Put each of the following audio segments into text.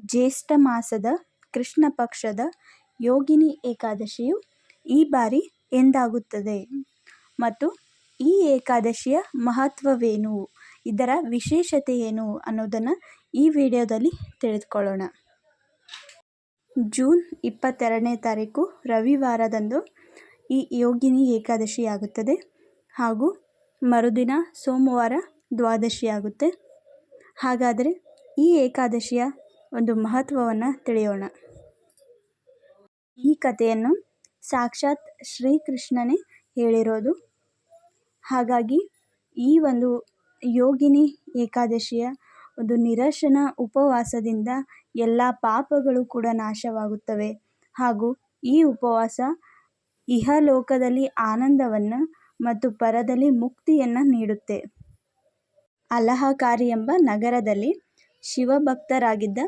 ಜ್ಯೇಷ್ಠ ಮಾಸದ ಕೃಷ್ಣ ಪಕ್ಷದ ಯೋಗಿನಿ ಏಕಾದಶಿಯು ಈ ಬಾರಿ ಎಂದಾಗುತ್ತದೆ ಮತ್ತು ಈ ಏಕಾದಶಿಯ ಮಹತ್ವವೇನು, ಇದರ ವಿಶೇಷತೆ ಏನು ಅನ್ನೋದನ್ನು ಈ ವಿಡಿಯೋದಲ್ಲಿ ತಿಳಿದುಕೊಳ್ಳೋಣ. ಜೂನ್ 22ನೇ ತಾರೀಕು ರವಿವಾರದಂದು ಈ ಯೋಗಿನಿ ಏಕಾದಶಿ ಆಗುತ್ತದೆ ಹಾಗೂ ಮರುದಿನ ಸೋಮವಾರ ದ್ವಾದಶಿ ಆಗುತ್ತೆ. ಹಾಗಾದರೆ ಈ ಏಕಾದಶಿಯ ಒಂದು ಮಹತ್ವವನ್ನು ತಿಳಿಯೋಣ. ಈ ಕಥೆಯನ್ನು ಸಾಕ್ಷಾತ್ ಶ್ರೀಕೃಷ್ಣನೇ ಹೇಳಿರೋದು. ಹಾಗಾಗಿ ಈ ಒಂದು ಯೋಗಿನಿ ಏಕಾದಶಿಯ ಒಂದು ನಿರಶನ ಉಪವಾಸದಿಂದ ಎಲ್ಲ ಪಾಪಗಳು ಕೂಡ ನಾಶವಾಗುತ್ತವೆ ಹಾಗೂ ಈ ಉಪವಾಸ ಇಹಲೋಕದಲ್ಲಿ ಆನಂದವನ್ನು ಮತ್ತು ಪರದಲ್ಲಿ ಮುಕ್ತಿಯನ್ನು ನೀಡುತ್ತೆ. ಅಲಹಕಾರಿ ಎಂಬ ನಗರದಲ್ಲಿ ಶಿವಭಕ್ತರಾಗಿದ್ದ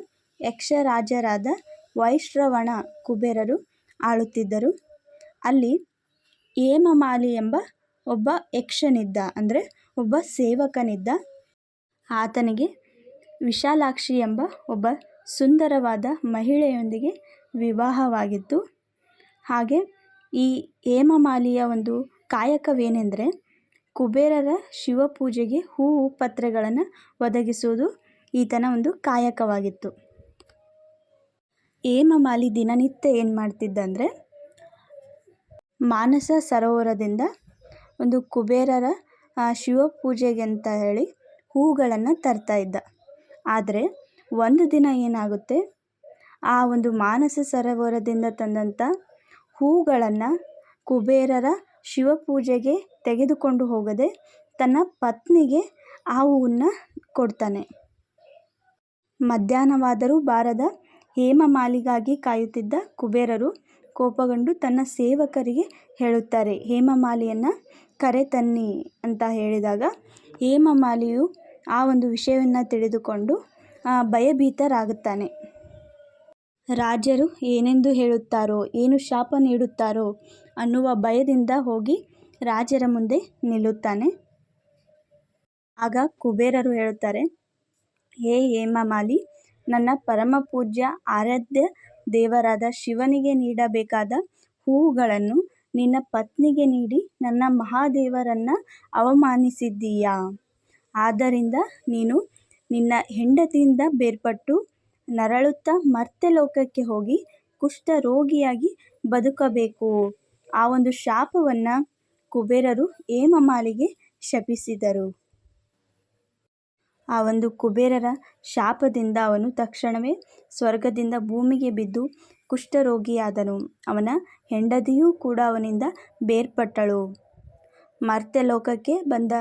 ಯಕ್ಷರಾಜರಾದ ವೈಶ್ರವಣ ಕುಬೇರರು ಆಳುತ್ತಿದ್ದರು. ಅಲ್ಲಿ ಹೇಮಮಾಲಿ ಎಂಬ ಒಬ್ಬ ಯಕ್ಷನಿದ್ದ, ಅಂದರೆ ಒಬ್ಬ ಸೇವಕನಿದ್ದ. ಆತನಿಗೆ ವಿಶಾಲಾಕ್ಷಿ ಎಂಬ ಒಬ್ಬ ಸುಂದರವಾದ ಮಹಿಳೆಯೊಂದಿಗೆ ವಿವಾಹವಾಗಿತ್ತು. ಹಾಗೆ ಈ ಹೇಮಮಾಲಿಯ ಒಂದು ಕಾಯಕವೇನೆಂದರೆ ಕುಬೇರರ ಶಿವಪೂಜೆಗೆ ಹೂವು ಪತ್ರೆಗಳನ್ನು ಒದಗಿಸುವುದು ಈತನ ಒಂದು ಕಾಯಕವಾಗಿತ್ತು. ಹೇಮಮಾಲಿ ದಿನನಿತ್ಯ ಏನು ಮಾಡ್ತಿದ್ದಂದರೆ ಮಾನಸ ಸರೋವರದಿಂದ ಒಂದು ಕುಬೇರರ ಶಿವಪೂಜೆಗೆ ಅಂತ ಹೇಳಿ ಹೂಗಳನ್ನು ತರ್ತಾ ಇದ್ದ. ಆದರೆ ಒಂದು ದಿನ ಏನಾಗುತ್ತೆ, ಆ ಒಂದು ಮಾನಸ ಸರೋವರದಿಂದ ತಂದಂಥ ಹೂಗಳನ್ನು ಕುಬೇರರ ಶಿವಪೂಜೆಗೆ ತೆಗೆದುಕೊಂಡು ಹೋಗದೆ ತನ್ನ ಪತ್ನಿಗೆ ಆ ಹೂವನ್ನು ಕೊಡ್ತಾನೆ. ಮಧ್ಯಾಹ್ನವಾದರೂ ಬಾರದ ಹೇಮಮಾಲಿಗಾಗಿ ಕಾಯುತ್ತಿದ್ದ ಕುಬೇರರು ಕೋಪಗೊಂಡು ತನ್ನ ಸೇವಕರಿಗೆ ಹೇಳುತ್ತಾರೆ, ಹೇಮಮಾಲಿಯನ್ನು ಕರೆತನ್ನಿ ಅಂತ ಹೇಳಿದಾಗ ಹೇಮಮಾಲಿಯು ಆ ಒಂದು ವಿಷಯವನ್ನು ತಿಳಿದುಕೊಂಡು ಭಯಭೀತರಾಗುತ್ತಾನೆ. ರಾಜರು ಏನೆಂದು ಹೇಳುತ್ತಾರೋ, ಏನು ಶಾಪ ನೀಡುತ್ತಾರೋ ಅನ್ನುವ ಭಯದಿಂದ ಹೋಗಿ ರಾಜರ ಮುಂದೆ ನಿಲ್ಲುತ್ತಾನೆ. ಆಗ ಕುಬೇರರು ಹೇಳುತ್ತಾರೆ, ಹೇ ಹೇಮಮಾಲಿ, ನನ್ನ ಪರಮ ಪೂಜ್ಯ ಆರಾಧ್ಯ ದೇವರಾದ ಶಿವನಿಗೆ ನೀಡಬೇಕಾದ ಹೂವುಗಳನ್ನು ನಿನ್ನ ಪತ್ನಿಗೆ ನೀಡಿ ನನ್ನ ಮಹಾದೇವರನ್ನು ಅವಮಾನಿಸಿದ್ದೀಯಾ. ಆದ್ದರಿಂದ ನೀನು ನಿನ್ನ ಹೆಂಡತಿಯಿಂದ ಬೇರ್ಪಟ್ಟು ನರಳುತ್ತಾ ಮರ್ತ್ಯಲೋಕಕ್ಕೆ ಹೋಗಿ ಕುಷ್ಠರೋಗಿಯಾಗಿ ಬದುಕಬೇಕು. ಆ ಒಂದು ಶಾಪವನ್ನು ಕುಬೇರರು ಹೇಮಮಾಲಿಗೆ ಶಪಿಸಿದರು. ಆ ಒಂದು ಕುಬೇರರ ಶಾಪದಿಂದ ಅವನು ತಕ್ಷಣವೇ ಸ್ವರ್ಗದಿಂದ ಭೂಮಿಗೆ ಬಿದ್ದು ಕುಷ್ಠರೋಗಿಯಾದನು. ಅವನ ಹೆಂಡತಿಯೂ ಕೂಡ ಅವನಿಂದ ಬೇರ್ಪಟ್ಟಳು. ಮರ್ತ್ಯಲೋಕಕ್ಕೆ ಬಂದ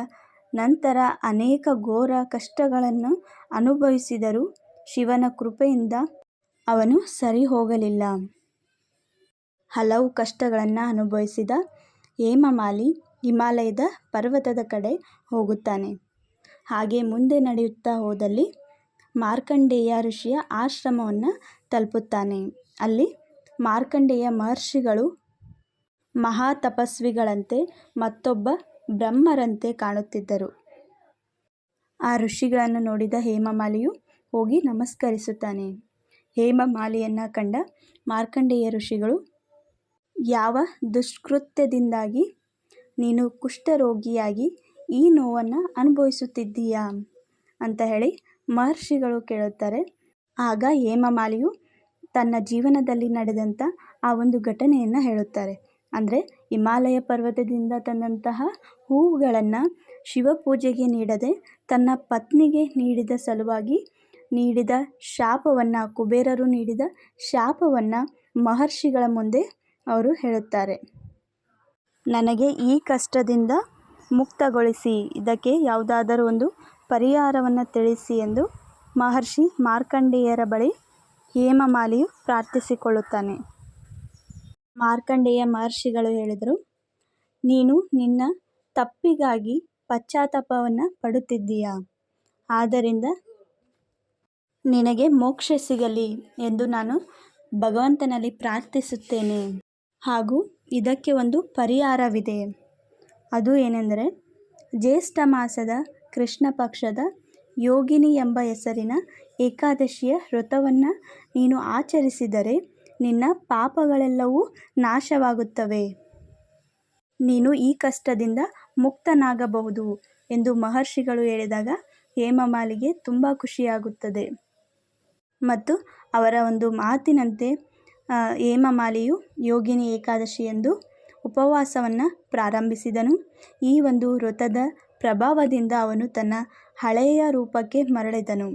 ನಂತರ ಅನೇಕ ಘೋರ ಕಷ್ಟಗಳನ್ನು ಅನುಭವಿಸಿದರೂ ಶಿವನ ಕೃಪೆಯಿಂದ ಅವನು ಸರಿ ಹೋಗಲಿಲ್ಲ. ಹಲವು ಕಷ್ಟಗಳನ್ನು ಅನುಭವಿಸಿದ ಹೇಮಮಾಲಿ ಹಿಮಾಲಯದ ಪರ್ವತದ ಕಡೆ ಹೋಗುತ್ತಾನೆ. ಹಾಗೆ ಮುಂದೆ ನಡೆಯುತ್ತಾ ಹೋದಲ್ಲಿ ಮಾರ್ಕಂಡೇಯ ಋಷಿಯ ಆಶ್ರಮವನ್ನು ತಲುಪುತ್ತಾನೆ. ಅಲ್ಲಿ ಮಾರ್ಕಂಡೇಯ ಮಹರ್ಷಿಗಳು ಮಹಾ ತಪಸ್ವಿಗಳಂತೆ ಮತ್ತೊಬ್ಬ ಬ್ರಹ್ಮರಂತೆ ಕಾಣುತ್ತಿದ್ದರು. ಆ ಋಷಿಗಳನ್ನು ನೋಡಿದ ಹೇಮಮಾಲಿಯು ಹೋಗಿ ನಮಸ್ಕರಿಸುತ್ತಾನೆ. ಹೇಮಮಾಲಿಯನ್ನು ಕಂಡ ಮಾರ್ಕಂಡೇಯ ಋಷಿಗಳು, ಯಾವ ದುಷ್ಕೃತ್ಯದಿಂದಾಗಿ ನೀನು ಕುಷ್ಠರೋಗಿಯಾಗಿ ಈ ನೋವನ್ನು ಅನುಭವಿಸುತ್ತಿದ್ದೀಯಾ ಅಂತ ಹೇಳಿ ಮಹರ್ಷಿಗಳು ಕೇಳುತ್ತಾರೆ. ಆಗ ಹೇಮಮಾಲಿಯು ತನ್ನ ಜೀವನದಲ್ಲಿ ನಡೆದಂಥ ಆ ಒಂದು ಘಟನೆಯನ್ನು ಹೇಳುತ್ತಾರೆ. ಅಂದರೆ ಹಿಮಾಲಯ ಪರ್ವತದಿಂದ ತಂದಂತಹ ಹೂವುಗಳನ್ನು ಶಿವಪೂಜೆಗೆ ನೀಡದೆ ತನ್ನ ಪತ್ನಿಗೆ ನೀಡಿದ ಸಲುವಾಗಿ ನೀಡಿದ ಶಾಪವನ್ನು, ಕುಬೇರರು ನೀಡಿದ ಶಾಪವನ್ನು ಮಹರ್ಷಿಗಳ ಮುಂದೆ ಅವರು ಹೇಳುತ್ತಾರೆ. ನನಗೆ ಈ ಕಷ್ಟದಿಂದ ಮುಕ್ತಗೊಳಿಸಿ, ಇದಕ್ಕೆ ಯಾವುದಾದರೂ ಒಂದು ಪರಿಹಾರವನ್ನು ತಿಳಿಸಿ ಎಂದು ಮಹರ್ಷಿ ಮಾರ್ಕಂಡೇಯರ ಬಳಿ ಹೇಮಮಾಲಿಯು ಪ್ರಾರ್ಥಿಸಿಕೊಳ್ಳುತ್ತಾನೆ. ಮಾರ್ಕಂಡೇಯ ಮಹರ್ಷಿಗಳು ಹೇಳಿದರು, ನೀನು ನಿನ್ನ ತಪ್ಪಿಗಾಗಿ ಪಶ್ಚಾತ್ತಾಪವನ್ನು ಪಡುತ್ತಿದ್ದೀಯಾ. ಆದ್ದರಿಂದ ನಿನಗೆ ಮೋಕ್ಷ ಸಿಗಲಿ ಎಂದು ನಾನು ಭಗವಂತನಲ್ಲಿ ಪ್ರಾರ್ಥಿಸುತ್ತೇನೆ. ಹಾಗೂ ಇದಕ್ಕೆ ಒಂದು ಪರಿಹಾರವಿದೆ. ಅದು ಏನೆಂದರೆ, ಜ್ಯೇಷ್ಠ ಮಾಸದ ಕೃಷ್ಣ ಪಕ್ಷದ ಯೋಗಿನಿ ಎಂಬ ಹೆಸರಿನ ಏಕಾದಶಿಯ ವ್ರತವನ್ನು ನೀನು ಆಚರಿಸಿದರೆ ನಿನ್ನ ಪಾಪಗಳೆಲ್ಲವೂ ನಾಶವಾಗುತ್ತವೆ. ನೀನು ಈ ಕಷ್ಟದಿಂದ ಮುಕ್ತನಾಗಬಹುದು ಎಂದು ಮಹರ್ಷಿಗಳು ಹೇಳಿದಾಗ ಹೇಮಮಾಲಿಗೆ ತುಂಬ ಖುಷಿಯಾಗುತ್ತದೆ. ಮತ್ತು ಅವರ ಒಂದು ಮಾತಿನಂತೆ ಹೇಮಮಾಲಿಯು ಯೋಗಿನಿ ಏಕಾದಶಿ ಎಂದು ಉಪವಾಸವನ್ನು ಪ್ರಾರಂಭಿಸಿದನು. ಈ ಒಂದು ವ್ರತದ ಪ್ರಭಾವದಿಂದ ಅವನು ತನ್ನ ಹಳೆಯ ರೂಪಕ್ಕೆ ಮರಳಿದನು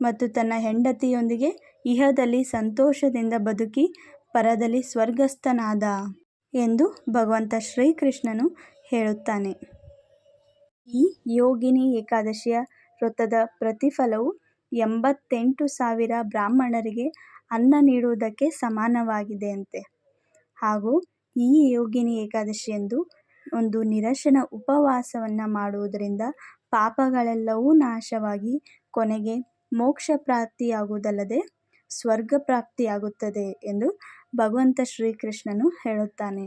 ಮತ್ತು ತನ್ನ ಹೆಂಡತಿಯೊಂದಿಗೆ ಇಹದಲ್ಲಿ ಸಂತೋಷದಿಂದ ಬದುಕಿ ಪರದಲ್ಲಿ ಸ್ವರ್ಗಸ್ಥನಾದ ಎಂದು ಭಗವಂತ ಶ್ರೀಕೃಷ್ಣನು ಹೇಳುತ್ತಾನೆ. ಈ ಯೋಗಿನಿ ಏಕಾದಶಿಯ ವ್ರತದ ಪ್ರತಿಫಲವು 88,000 ಬ್ರಾಹ್ಮಣರಿಗೆ ಅನ್ನ ನೀಡುವುದಕ್ಕೆ ಸಮಾನವಾಗಿದೆಯಂತೆ. ಹಾಗೂ ಈ ಯೋಗಿನಿ ಏಕಾದಶಿಯಂದು ಒಂದು ನಿರಶನ ಉಪವಾಸವನ್ನು ಮಾಡುವುದರಿಂದ ಪಾಪಗಳೆಲ್ಲವೂ ನಾಶವಾಗಿ ಕೊನೆಗೆ ಮೋಕ್ಷ ಪ್ರಾಪ್ತಿಯಾಗುವುದಲ್ಲದೆ ಸ್ವರ್ಗ ಪ್ರಾಪ್ತಿಯಾಗುತ್ತದೆ ಎಂದು ಭಗವಂತ ಶ್ರೀಕೃಷ್ಣನು ಹೇಳುತ್ತಾನೆ.